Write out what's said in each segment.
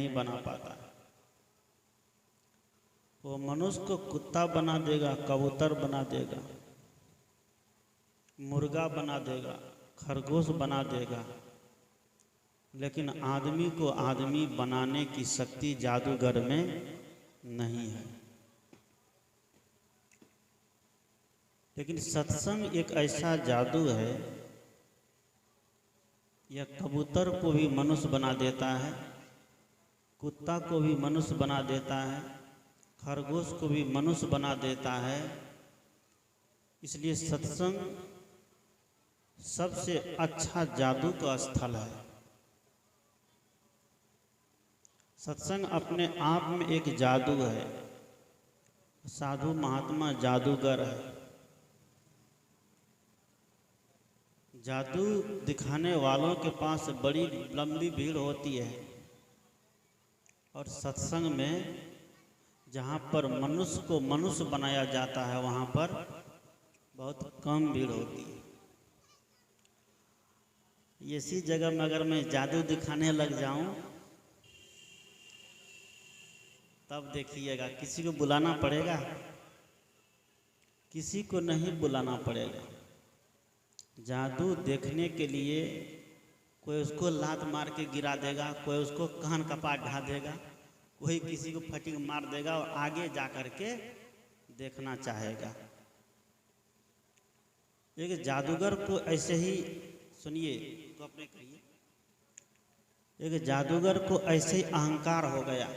नहीं बना पाता। वो मनुष्य को कुत्ता बना देगा, कबूतर बना देगा, मुर्गा बना देगा, खरगोश बना देगा, लेकिन आदमी को आदमी बनाने की शक्ति जादूगर में नहीं है। लेकिन सत्संग एक ऐसा जादू है, यह कबूतर को भी मनुष्य बना देता है, कुत्ता को भी मनुष्य बना देता है, खरगोश को भी मनुष्य बना देता है। इसलिए सत्संग सबसे अच्छा जादू का स्थल है। सत्संग अपने आप में एक जादू है। साधु महात्मा जादूगर है। जादू दिखाने वालों के पास बड़ी लंबी भीड़ होती है, और सत्संग में जहाँ पर मनुष्य को मनुष्य बनाया जाता है वहाँ पर बहुत कम भीड़ होती है। इसी जगह में अगर मैं जादू दिखाने लग जाऊं तब देखिएगा, किसी को बुलाना पड़ेगा? किसी को नहीं बुलाना पड़ेगा। जादू देखने के लिए कोई उसको लात मार के गिरा देगा, कोई उसको कान कपाट ढा देगा, कोई किसी को फटिंग मार देगा और आगे जा कर के देखना चाहेगा। एक जादूगर को ऐसे ही सुनिए तो अपने कहिए, एक जादूगर को ऐसे ही अहंकार हो गया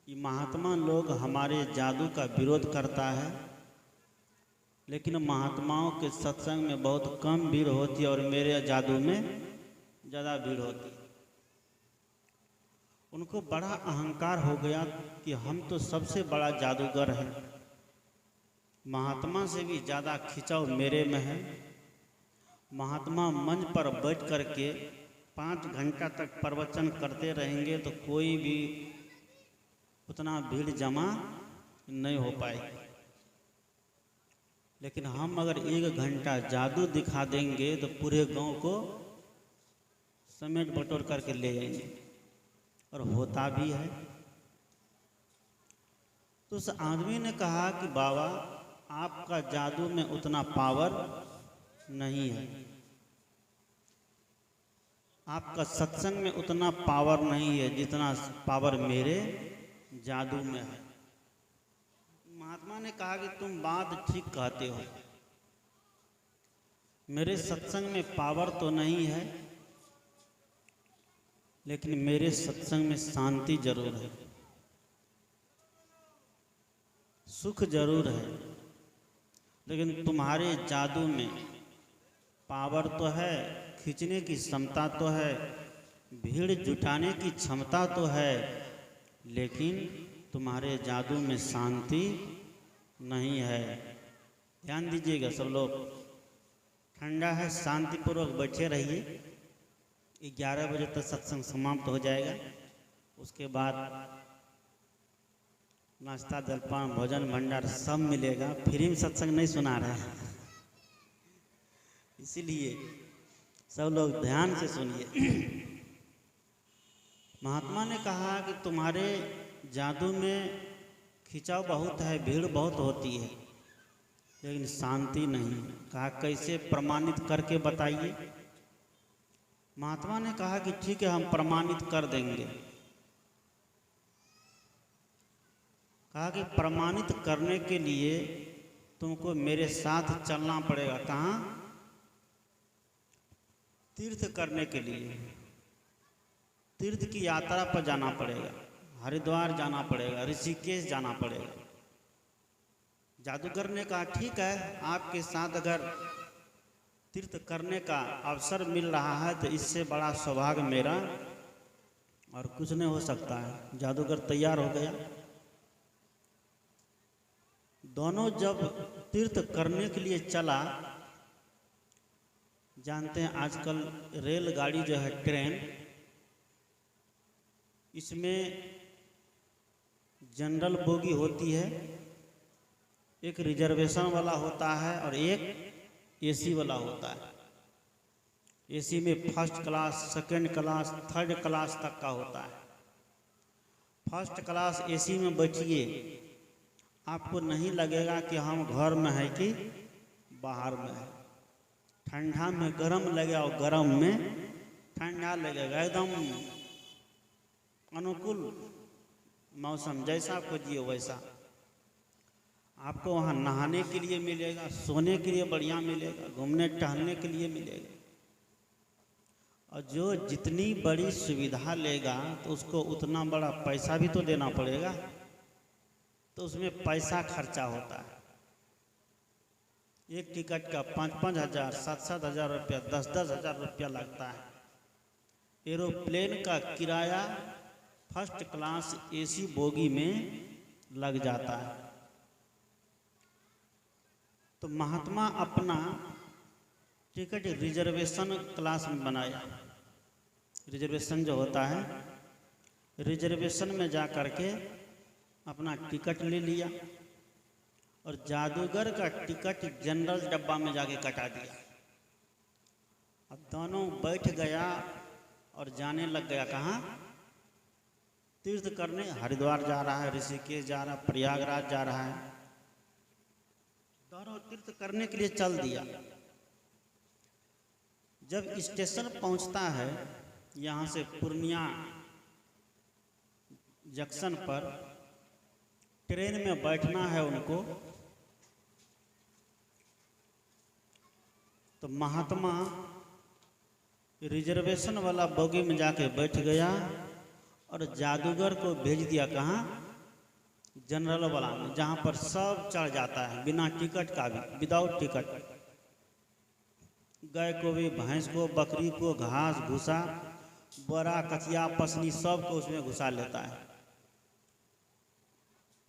कि महात्मा लोग हमारे जादू का विरोध करता है, लेकिन महात्माओं के सत्संग में बहुत कम भीड़ होती है और मेरे जादू में ज़्यादा भीड़ होती है। उनको बड़ा अहंकार हो गया कि हम तो सबसे बड़ा जादूगर हैं, महात्मा से भी ज़्यादा खिंचाव मेरे में है। महात्मा मंच पर बैठ कर के 5 घंटा तक प्रवचन करते रहेंगे तो कोई भी उतना भीड़ जमा नहीं हो पाएगी, लेकिन हम अगर 1 घंटा जादू दिखा देंगे तो पूरे गांव को समेट बटोर करके ले जाएंगे, और होता भी है। तो उस आदमी ने कहा कि बाबा, आपका जादू में उतना पावर नहीं है, आपका सत्संग में उतना पावर नहीं है जितना पावर मेरे जादू में है। महात्मा ने कहा कि तुम बात ठीक कहते हो, मेरे सत्संग में पावर तो नहीं है, लेकिन मेरे सत्संग में शांति जरूर है, सुख जरूर है। लेकिन तुम्हारे जादू में पावर तो है, खींचने की क्षमता तो है, भीड़ जुटाने की क्षमता तो है, लेकिन तुम्हारे जादू में शांति नहीं है। ध्यान दीजिएगा सब लोग, ठंडा है, शांतिपूर्वक बैठे रहिए। 11 बजे तक सत्संग समाप्त हो जाएगा। उसके बाद नाश्ता, जलपान, भोजन भंडार सब मिलेगा। फ्री में सत्संग नहीं सुना रहे हैं, इसीलिए सब लोग ध्यान से सुनिए। महात्मा ने कहा कि तुम्हारे जादू में खिंचाव बहुत है, भीड़ बहुत होती है, लेकिन शांति नहीं। कहा कैसे, प्रमाणित करके बताइए। महात्मा ने कहा कि ठीक है, हम प्रमाणित कर देंगे। कहा कि प्रमाणित करने के लिए तुमको मेरे साथ चलना पड़ेगा। कहाँ? तीर्थ करने के लिए, तीर्थ की यात्रा पर जाना पड़ेगा, हरिद्वार जाना पड़ेगा, ऋषिकेश जाना पड़ेगा। जादूगर ने कहा ठीक है, आपके साथ अगर तीर्थ करने का अवसर मिल रहा है तो इससे बड़ा सौभाग्य मेरा और कुछ नहीं हो सकता है। जादूगर तैयार हो गया। दोनों जब तीर्थ करने के लिए चला, जानते हैं आजकल रेलगाड़ी जो है, ट्रेन, इसमें जनरल बोगी होती है, एक रिजर्वेशन वाला होता है और एक एसी वाला होता है। एसी में first class, second class, third class तक का होता है। फर्स्ट क्लास एसी में बैठिए, आपको नहीं लगेगा कि हम घर में है कि बाहर में है। ठंडा में गर्म लगेगा और गर्म में ठंडा लगेगा, एकदम अनुकूल मौसम, जैसा खोजिए वैसा। आपको वहाँ नहाने के लिए मिलेगा, सोने के लिए बढ़िया मिलेगा, घूमने टहलने के लिए मिलेगा। और जो जितनी बड़ी सुविधा लेगा तो उसको उतना बड़ा पैसा भी तो देना पड़ेगा, तो उसमें पैसा खर्चा होता है। एक टिकट का 5-5 हज़ार, 7-7 हज़ार रुपया, 10-10 हज़ार रुपया लगता है। एरोप्लेन का किराया फर्स्ट क्लास एसी बोगी में लग जाता है। तो महात्मा अपना टिकट रिजर्वेशन क्लास में बनाया। रिजर्वेशन जो होता है, रिजर्वेशन में जा कर के अपना टिकट ले लिया और जादूगर का टिकट जनरल डब्बा में जाके कटा दिया। अब दोनों बैठ गया और जाने लग गया कहाँ? तीर्थ करने। हरिद्वार जा रहा है, ऋषिकेश जा रहा है, प्रयागराज जा रहा है, दोनों तीर्थ करने के लिए चल दिया। जब स्टेशन पहुंचता है, यहाँ से पूर्णिया जंक्शन पर ट्रेन में बैठना है उनको, तो महात्मा रिजर्वेशन वाला बोगी में जाके बैठ गया और जादूगर को भेज दिया कहाँ? जनरल वाला में, जहाँ पर सब चढ़ जाता है बिना टिकट का भी, विदाउट टिकट। गाय को भी, भैंस को, बकरी को घास भूसा, बड़ा कचिया पसनी सब को उसमें घुसा लेता है।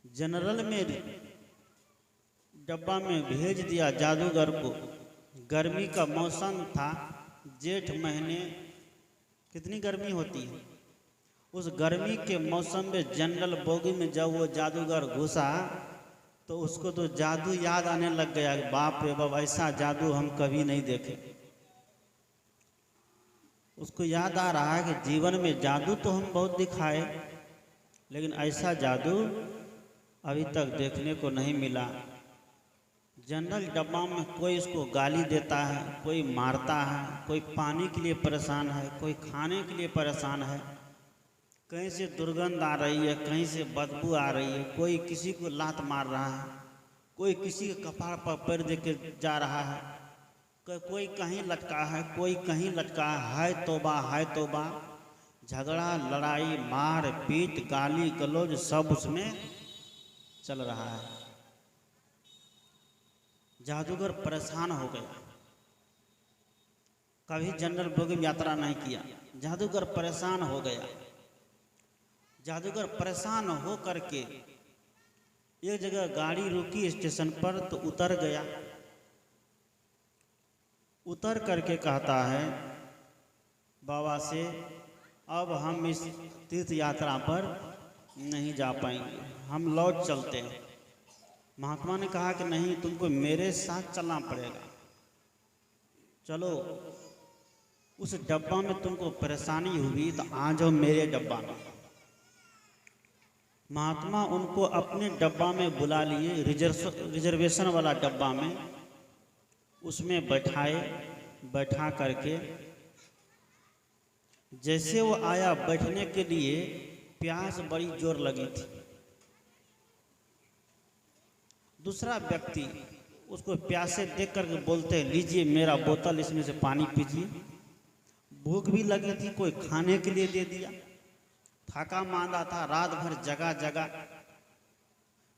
जनरल में डब्बा में भेज दिया जादूगर को। गर्मी का मौसम था, जेठ महीने, कितनी गर्मी होती है। उस गर्मी के मौसम में जनरल बोगी में जब वो जादूगर घुसा तो उसको तो जादू याद आने लग गया। बाप रे बाप, ऐसा जादू हम कभी नहीं देखे। उसको याद आ रहा है कि जीवन में जादू तो हम बहुत दिखाए, लेकिन ऐसा जादू अभी तक देखने को नहीं मिला। जनरल डब्बा में कोई उसको गाली देता है, कोई मारता है, कोई पानी के लिए परेशान है, कोई खाने के लिए परेशान है, कहीं से दुर्गंध आ रही है, कहीं से बदबू आ रही है, कोई किसी को लात मार रहा है, कोई किसी के कपार पर पैर दे के जा रहा है, कोई कहीं लटका है, कोई कहीं लटका है। हाय तौबा, हाय तौबा। झगड़ा, लड़ाई, मार पीट, गाली गलौज सब उसमें चल रहा है। जादूगर परेशान हो गया, कभी जनरल बोगी में यात्रा नहीं किया। जादूगर परेशान हो गया। जादूगर परेशान हो करके एक जगह गाड़ी रुकी स्टेशन पर, तो उतर गया। उतर करके कहता है बाबा से, अब हम इस तीर्थ यात्रा पर नहीं जा पाएंगे, हम लौट चलते हैं। महात्मा ने कहा कि नहीं, तुमको मेरे साथ चलना पड़ेगा। चलो, उस डब्बा में तुमको परेशानी हुई तो आ जाओ मेरे डब्बा में। महात्मा उनको अपने डब्बा में बुला लिए, रिजर्वेशन वाला डब्बा में, उसमें बैठाए। बैठा करके जैसे वो आया बैठने के लिए, प्यास बड़ी जोर लगी थी। दूसरा व्यक्ति उसको प्यासे देख करके बोलते हैं, लीजिए मेरा बोतल, इसमें से पानी पीजिए। भूख भी लगी थी, कोई खाने के लिए दे दिया। थका मांदा था, रात भर जगा जगा।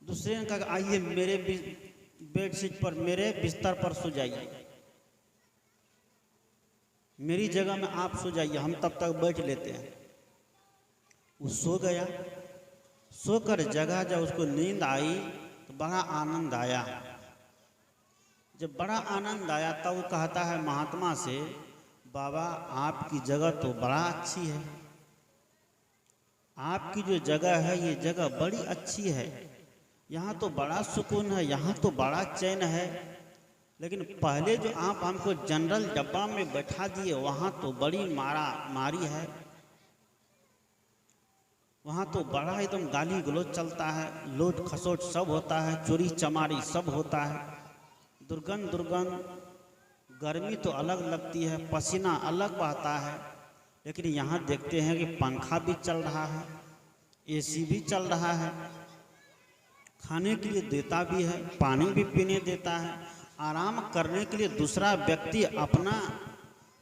दूसरे ने कहा, आइए मेरे बेडशीट पर, मेरे बिस्तर पर सो जाइए, मेरी जगह में आप सो जाइए, हम तब तक बैठ लेते हैं। वो सो गया। सोकर जगा, जब उसको नींद आई तो बड़ा आनंद आया। जब बड़ा आनंद आया तब वो कहता है महात्मा से, बाबा आपकी जगह तो बड़ा अच्छी है, आपकी जो जगह है ये जगह बड़ी अच्छी है, यहाँ तो बड़ा सुकून है, यहाँ तो बड़ा चैन है। लेकिन पहले जो आप हमको जनरल डब्बा में बैठा दिए, वहाँ तो बड़ी मारा मारी है, वहाँ तो बड़ा एकदम गाली गलौज चलता है, लोट खसोट सब होता है, चोरी चमारी सब होता है, दुर्गंध दुर्गंध, गर्मी तो अलग लगती है, पसीना अलग बहता है। लेकिन यहाँ देखते हैं कि पंखा भी चल रहा है, एसी भी चल रहा है, खाने के लिए देता भी है, पानी भी पीने देता है, आराम करने के लिए दूसरा व्यक्ति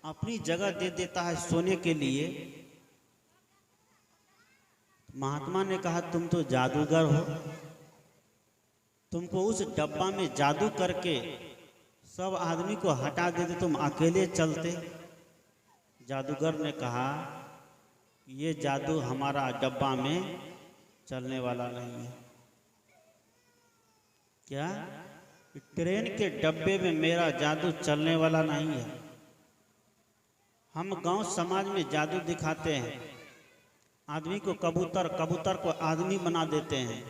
अपनी जगह दे देता है सोने के लिए। महात्मा ने कहा तुम तो जादूगर हो, तुमको उस डब्बा में जादू करके सब आदमी को हटा देते, तुम अकेले चलते। जादूगर ने कहा ये जादू हमारा डब्बा में चलने वाला नहीं है। क्या ट्रेन के डब्बे में मेरा जादू चलने वाला नहीं है? हम गांव समाज में जादू दिखाते हैं, आदमी को कबूतर, कबूतर को आदमी बना देते हैं,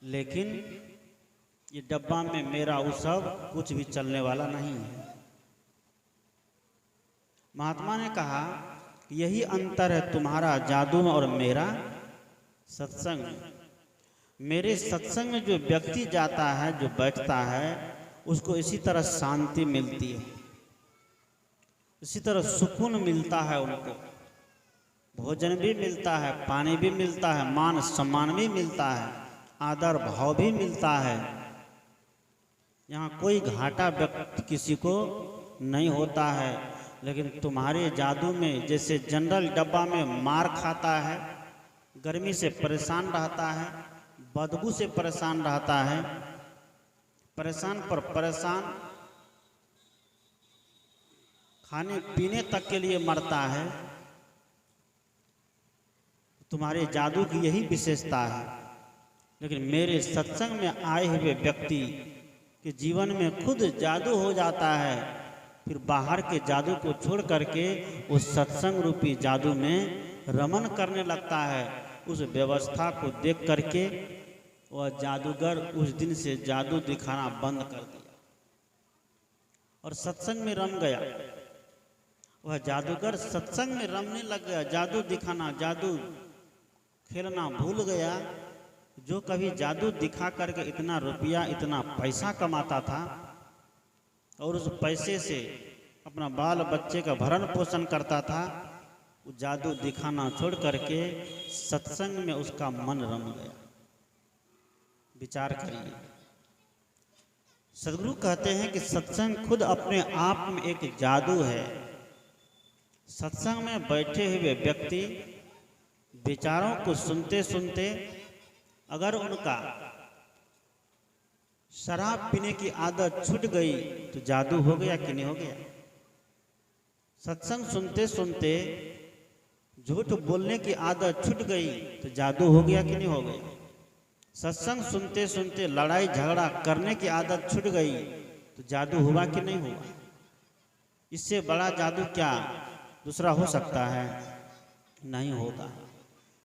लेकिन ये डब्बा में मेरा वो सब कुछ भी चलने वाला नहीं है। महात्मा ने कहा यही अंतर है तुम्हारा जादू और मेरा सत्संग। मेरे सत्संग में जो व्यक्ति जाता है, जो बैठता है, उसको इसी तरह शांति मिलती है, इसी तरह सुकून मिलता है, उनको भोजन भी मिलता है, पानी भी मिलता है, मान सम्मान भी मिलता है, आदर भाव भी मिलता है। यहाँ कोई घाटा व्यक्ति किसी को नहीं होता है। लेकिन तुम्हारे जादू में जैसे जनरल डब्बा में मार खाता है, गर्मी से परेशान रहता है, बदबू से परेशान रहता है, परेशान पर परेशान, खाने पीने तक के लिए मरता है। तुम्हारे जादू की यही विशेषता है। लेकिन मेरे सत्संग में आए हुए व्यक्ति के जीवन में खुद जादू हो जाता है, फिर बाहर के जादू को छोड़ करके उस सत्संग रूपी जादू में रमन करने लगता है। उस व्यवस्था को देख करके वह जादूगर उस दिन से जादू दिखाना बंद कर दिया और सत्संग में रम गया। वह जादूगर सत्संग में रमने लग गया, जादू दिखाना, जादू खेलना भूल गया। जो कभी जादू दिखा करके इतना रुपया, इतना पैसा कमाता था और उस पैसे से अपना बाल बच्चे का भरण पोषण करता था, वो जादू दिखाना छोड़ करके सत्संग में उसका मन रम गया। विचार करिए। सदगुरु कहते हैं कि सत्संग खुद अपने आप में एक जादू है। सत्संग में बैठे हुए व्यक्ति विचारों को सुनते सुनते अगर उनका शराब पीने की आदत छूट गई तो जादू हो गया कि नहीं हो गया? सत्संग सुनते सुनते झूठ बोलने की आदत छूट गई तो जादू हो गया कि नहीं हो गया? सत्संग सुनते सुनते लड़ाई झगड़ा करने की आदत छूट गई तो जादू हुआ कि नहीं हुआ? इससे बड़ा जादू क्या दूसरा हो सकता है? नहीं होगा।